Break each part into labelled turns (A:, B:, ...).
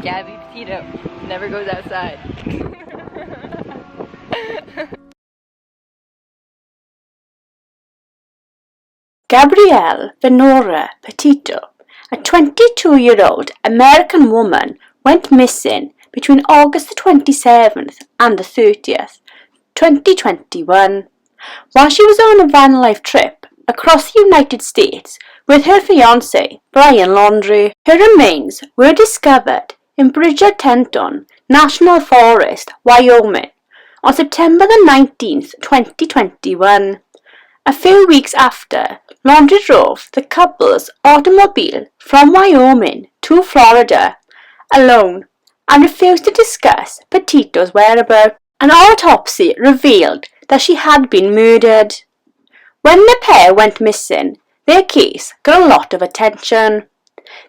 A: Gabby Petito never goes outside.
B: Gabrielle Petito, a 22-year-old American woman, went missing between August the 27th and the 30th, 2021, while she was on a van life trip across the United States with her fiancé, Brian Laundrie. Her remains were discovered in Bridger-Tenton National Forest, Wyoming, on September the 19th, 2021. A few weeks after, Laundrie drove the couple's automobile from Wyoming to Florida alone and refused to discuss Petito's whereabouts. An autopsy revealed that she had been murdered. When the pair went missing, their case got a lot of attention.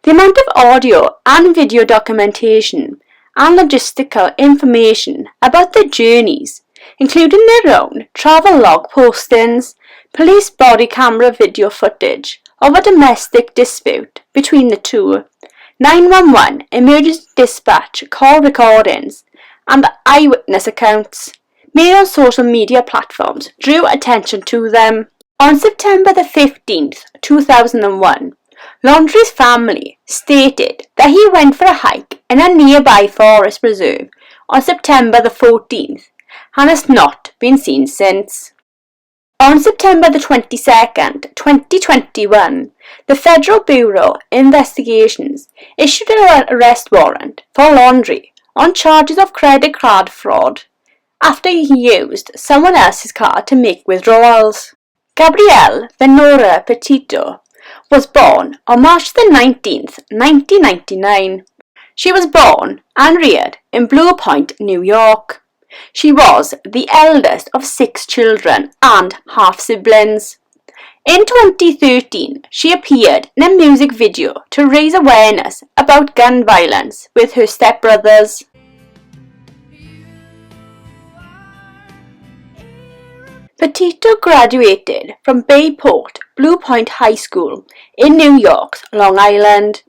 B: The amount of audio and video documentation and logistical information about their journeys, including their own travel log postings, police body camera video footage of a domestic dispute between the two, 911 emergency dispatch call recordings, and eyewitness accounts made on social media platforms drew attention to them. On September the 15th, 2001, Laundrie's family stated that he went for a hike in a nearby forest reserve on September the 14th and has not been seen since. On September the 22nd, 2021, the Federal Bureau of Investigations issued an arrest warrant for Laundrie on charges of credit card fraud after he used someone else's card to make withdrawals. Gabrielle Petito was born on March the 19th, 1999. She was born and reared in Blue Point, New York. She was the eldest of 6 children and half-siblings. In 2013, she appeared in a music video to raise awareness about gun violence with her stepbrothers. Petito graduated from Bayport Blue Point High School in New York's Long Island,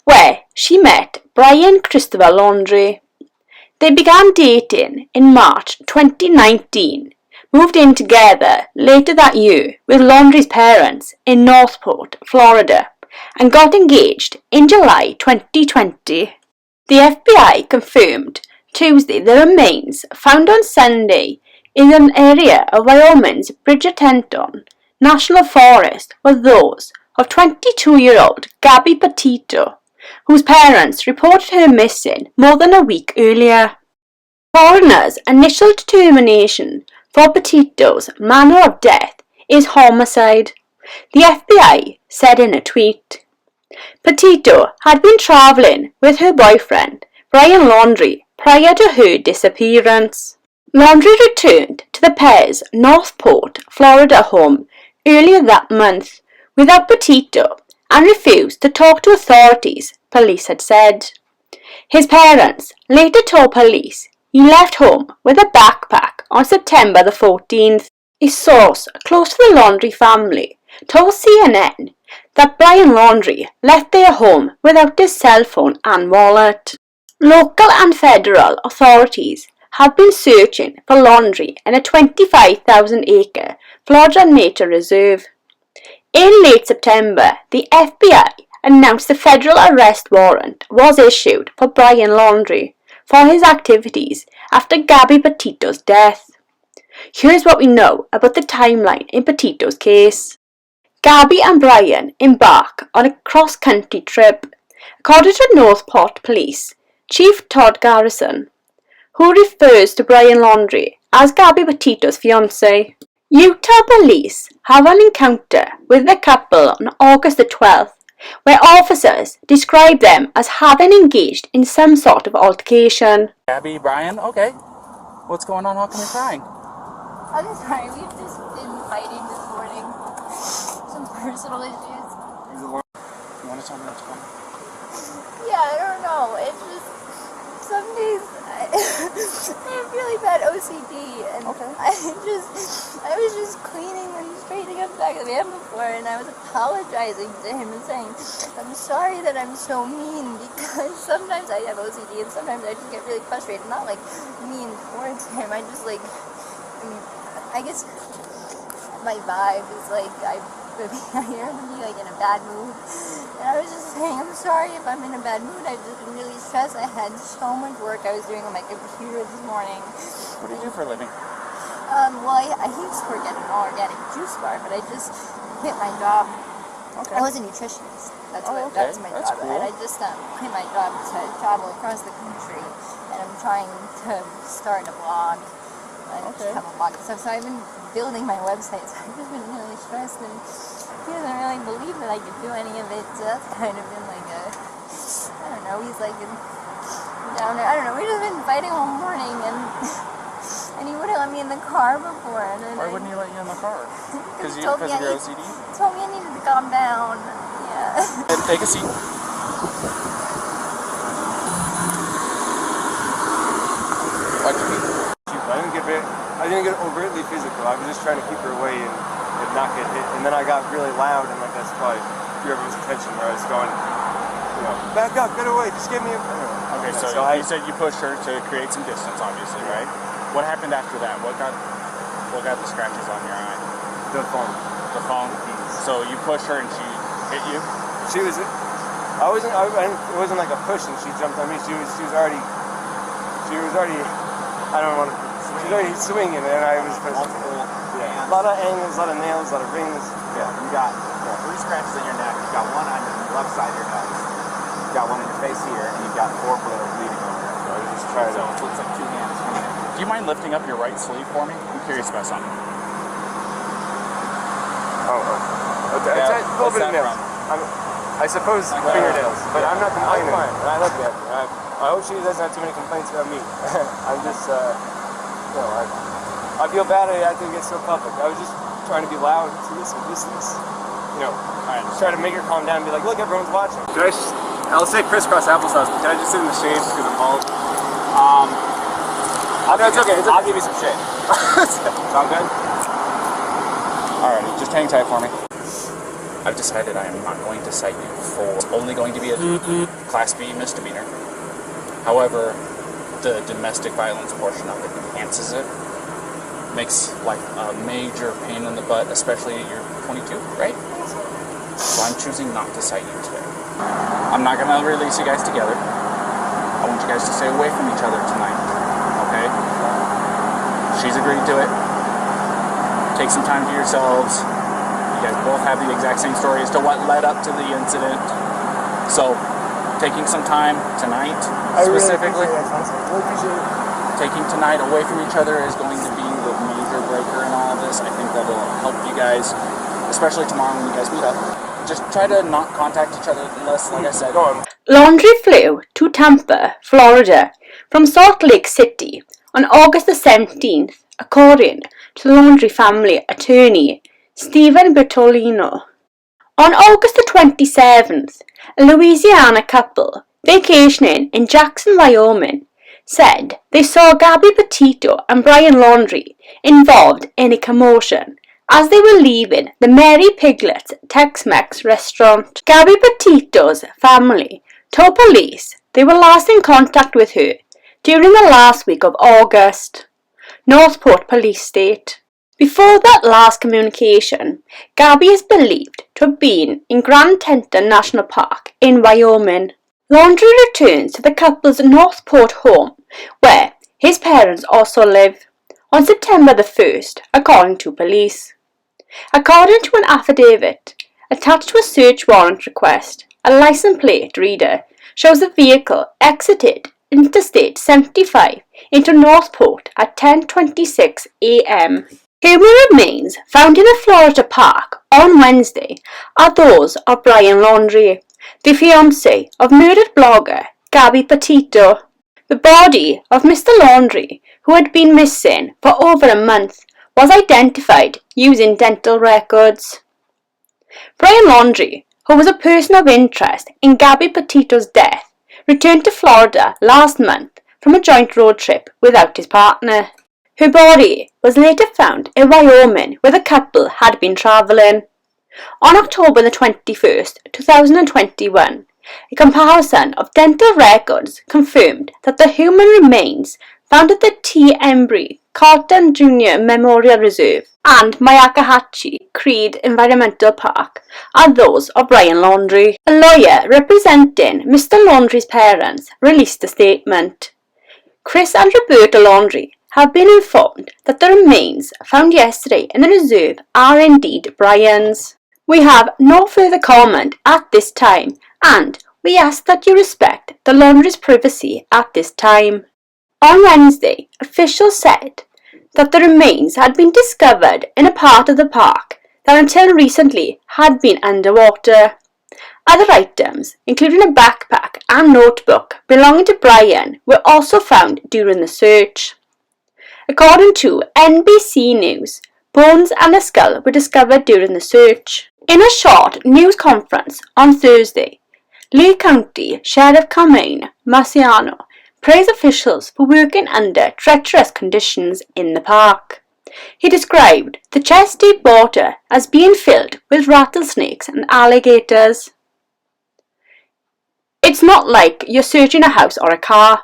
B: where she met Brian Christopher Laundrie. They began dating in March 2019, moved in together later that year with Laundrie's parents in Northport, Florida, and got engaged in July 2020. The FBI confirmed Tuesday the remains found on Sunday in an area of Wyoming's Bridger-Tenton National Forest were those of 22-year-old Gabby Petito, whose parents reported her missing more than a week earlier. Coroner's initial determination for Petito's manner of death is homicide, the FBI said in a tweet. Petito had been travelling with her boyfriend, Brian Laundrie, prior to her disappearance. Laundrie returned to the pair's Northport, Florida home earlier that month without Petito and refused to talk to authorities, police had said. His parents later told police he left home with a backpack on September the 14th. A source close to the Laundrie family told CNN that Brian Laundrie left their home without his cell phone and wallet. Local and federal authorities have been searching for Laundrie in a 25,000-acre Florida nature reserve. In late September, the FBI announced the federal arrest warrant was issued for Brian Laundrie for his activities after Gabby Petito's death. Here's what we know about the timeline in Petito's case. Gabby and Brian embark on a cross-country trip. According to Northport Police Chief Todd Garrison, who refers to Brian Laundrie as Gabby Petito's fiancé. Utah police have an encounter with the couple on August the 12th, where officers describe them as having engaged in some sort of altercation.
C: Gabby, Brian, okay. What's going on? How come you're crying?
D: I'm sorry, we've just been fighting this morning. Some personal issues.
C: You want to tell me what's going on?
D: Yeah, I don't know. It's just some days I have really bad OCD, and
C: Okay.
D: I was just cleaning and straightening up the back of the van before, and I was apologizing to him and saying, I'm sorry that I'm so mean, because sometimes I have OCD, and sometimes I just get really frustrated. Not like mean towards him, I just like, I guess my vibe is like, I hear him be like in a bad mood. And I was just saying, I'm sorry if I'm in a bad mood. I've just been really stressed. I had so much work I was doing on my computer this morning.
C: What do you do for a living?
D: Well, I used to work at an organic juice bar, but I just quit my job.
C: Okay.
D: I was a nutritionist. That's
C: okay.
D: my
C: That's
D: job.
C: cool.
D: And I just quit my job to travel across the country. And I'm trying to start a blog. I
C: Okay.
D: have a blog and stuff. So I've been building my website. So I've just been really stressed, and he doesn't really believe that I could do any of it. So that's kind of been like a, I don't know, he's like down there. I don't know, we've just been fighting all morning, and he wouldn't let me in the car before. And then
C: Why wouldn't he let you in the car? Because
D: he told
C: of
D: me
C: your OCD?
D: He told me I needed to calm down. Yeah.
C: And take a seat. Why'd you beat her?
E: I didn't get overtly physical. I was just trying to keep her away and not get hit. And then I got really loud, and like that's probably drew everyone's attention where I was going, back up, get away, just give me a.
C: Okay, so you said you pushed her to create some distance, obviously, right? What happened after that? What got the scratches on your eye?
E: The phone.
C: The phone. So you pushed her and she hit you.
E: She was. I wasn't. It wasn't like a push, and she jumped on me. She was already. I don't want to. She was already swinging, and I was. Yeah. A lot of angles, a lot of nails, a lot of rings.
F: Yeah, you got 3 scratches in your neck. You got 1 on your left side of your nose. You got 1 in your face here, and you've got 4 bleeding over there.
E: So I was just trying
F: So
E: to.
F: it looks like 2 hands coming in.
C: Do you mind lifting up your right sleeve for me? I'm curious about something.
E: Oh. Okay.
C: Yeah,
E: It's a little
C: what's
E: bit of
C: that
E: nails.
C: from?
E: I suppose fingernails, but I'm not complaining.
C: I'm fine.
E: I love Gabby. I hope she doesn't have too many complaints about me. I'm just, I feel bad I had to get so public. I was just trying to be loud to listen. Try to make her calm down and be like, look, everyone's watching. I'll say crisscross applesauce, but can I just sit in the shade because I'm bald? No, it's okay.
F: I'll give you some shade.
E: Sound good?
C: Alrighty, just hang tight for me. I've decided I am not going to cite you for only going to be a Class B misdemeanor. However, the domestic violence portion of it enhances it. Makes life a major pain in the butt, especially you're 22, right? So I'm choosing not to cite you today. I'm not going to release you guys together. I want you guys to stay away from each other tonight, okay? She's agreed to it. Take some time to yourselves. You guys both have the exact same story as to what led up to the incident. So, taking some time tonight, specifically, taking tonight away from each other is going to be the major breaker in all of this. I think that'll help you guys, especially tomorrow when you guys meet up. Just try to not contact each other unless, like I said,
B: Laundrie flew to Tampa, Florida, from Salt Lake City on August the 17th, according to the Laundrie family attorney, Stephen Bertolino. On August the 27th, a Louisiana couple vacationing in Jackson, Wyoming, said they saw Gabby Petito and Brian Laundrie involved in a commotion as they were leaving the Mary Piglet's Tex-Mex restaurant. Gabby Petito's family told police they were last in contact with her during the last week of August, Northport Police state. Before that last communication, Gabby is believed to have been in Grand Teton National Park in Wyoming. Laundrie returns to the couple's Northport home, where his parents also live, on September the 1st, according to police. According to an affidavit attached to a search warrant request, a license plate reader shows the vehicle exited Interstate 75 into Northport at 10:26 a.m. Human remains found in a Florida park on Wednesday are those of Brian Laundrie, the fiancé of murdered blogger Gabby Petito. The body of Mr. Laundrie, who had been missing for over a month, was identified using dental records. Brian Laundrie, who was a person of interest in Gabby Petito's death, returned to Florida last month from a joint road trip without his partner. Her body was later found in Wyoming, where the couple had been travelling. On October the 21st, 2021, a comparison of dental records confirmed that the human remains found at the T. Embry Cotton Jr. Memorial Reserve and Myakkahatchee Creek Environmental Park are those of Brian Laundrie. A lawyer representing Mr. Laundrie's parents released a statement. Chris and Roberta Laundrie have been informed that the remains found yesterday in the reserve are indeed Brian's. We have no further comment at this time, and we ask that you respect the Laundrie's privacy at this time. On Wednesday, officials said that the remains had been discovered in a part of the park that until recently had been underwater. Other items, including a backpack and notebook belonging to Brian, were also found during the search. According to NBC News, bones and a skull were discovered during the search. In a short news conference on Thursday, Lee County Sheriff Carmine Marciano praised officials for working under treacherous conditions in the park. He described the chest-deep water as being filled with rattlesnakes and alligators. It's not like you're searching a house or a car.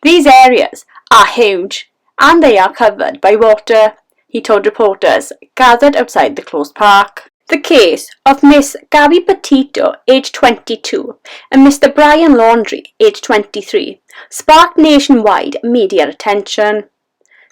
B: These areas are huge and they are covered by water, he told reporters gathered outside the closed park. The case of Miss Gabby Petito, aged 22, and Mr. Brian Laundrie, aged 23, sparked nationwide media attention.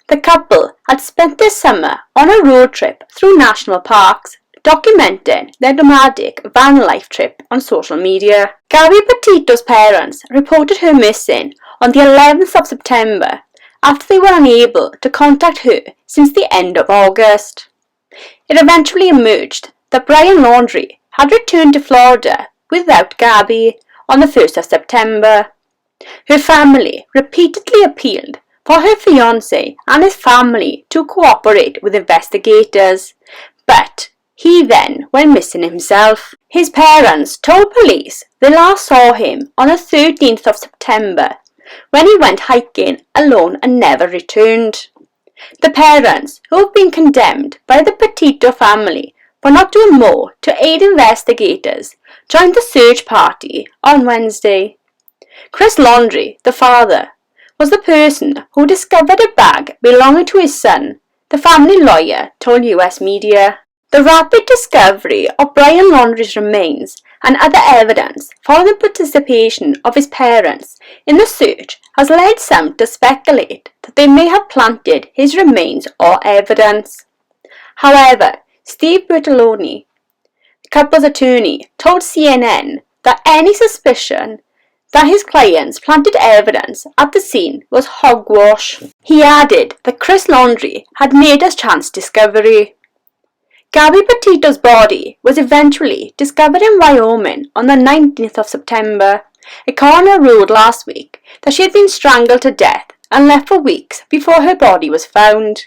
B: The couple had spent their summer on a road trip through national parks, documenting their nomadic van life trip on social media. Gabby Petito's parents reported her missing on the 11th of September after they were unable to contact her since the end of August. It eventually emerged that Brian Laundrie had returned to Florida without Gabby on the 1st of September. Her family repeatedly appealed for her fiancé and his family to cooperate with investigators, but he then went missing himself. His parents told police they last saw him on the 13th of September when he went hiking alone and never returned. The parents, who have been condemned by the Petito family for not doing more to aid investigators, joined the search party on Wednesday. Chris Laundrie, the father, was the person who discovered a bag belonging to his son, the family lawyer told US media. The rapid discovery of Brian Laundrie's remains and other evidence following the participation of his parents in the search has led some to speculate that they may have planted his remains or evidence. However, Steve Bertoloni, the couple's attorney, told CNN that any suspicion that his clients planted evidence at the scene was hogwash. He added that Chris Laundrie had made a chance discovery. Gabby Petito's body was eventually discovered in Wyoming on the 19th of September. A coroner ruled last week that she had been strangled to death and left for weeks before her body was found.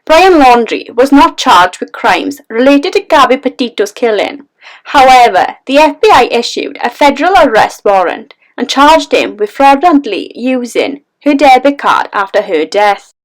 B: Brian Laundrie was not charged with crimes related to Gabby Petito's killing. However, the FBI issued a federal arrest warrant and charged him with fraudulently using her debit card after her death.